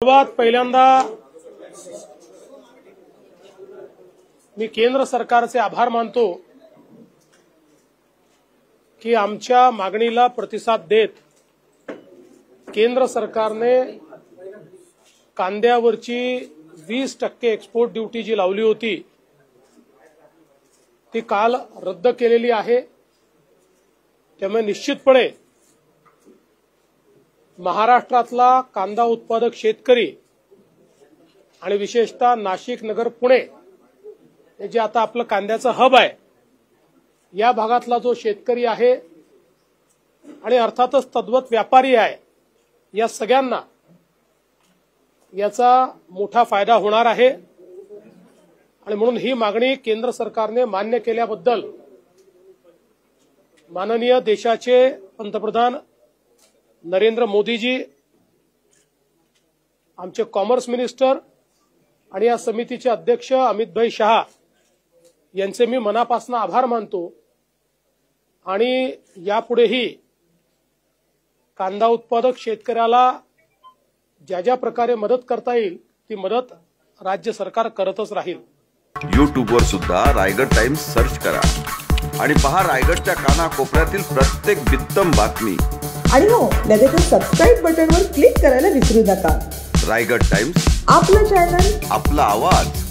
सर्वात पहिल्यांदा मी केंद्र सरकारचे आभार मानतो की आमच्या मागणीला प्रतिसाद देत केंद्र सरकारने कांद्यावरची 20% एक्सपोर्ट ड्यूटी जी लावली होती ती काल रद्द केलेली आहे। त्यामुळे निश्चितपणे महाराष्ट्रातला कांदा उत्पादक शेतकरी आणि विशेषतः नाशिक, नगर, पुणे हे जे आता आपलं कांद्याचं हब आहे या भागातला जो शेतकरी आहे आणि अर्थातच तद्वत व्यापारी आहे या सगळ्यांना याचा मोठा फायदा होणार आहे आणि म्हणून ही मागणी केंद्र सरकारने मान्य केल्याबद्दल माननीय देशाचे पंतप्रधान नरेंद्र मोदीजी, आमचे कॉमर्स मिनिस्टर आणि या समितीचे अध्यक्ष अमित शहा यांचे मी मनापासून आभार मानतो आणि यापुढेही कांदा उत्पादक शेतकऱ्याला ज्या ज्या प्रकारे मदत करता येईल ती मदत राज्य सरकार करतच राहील। YouTube वर सुद्धा रायगड टाइम्स सर्च करा आणि पहा रायगडच्या कानाकोपऱ्यातील प्रत्येक बित्तम बातमी। आणि हो, लगेच सबस्क्राइब बटनवर क्लिक करायला विसरू नका। रायगड टाइम्स, आपलं चॅनल, आपला आवाज।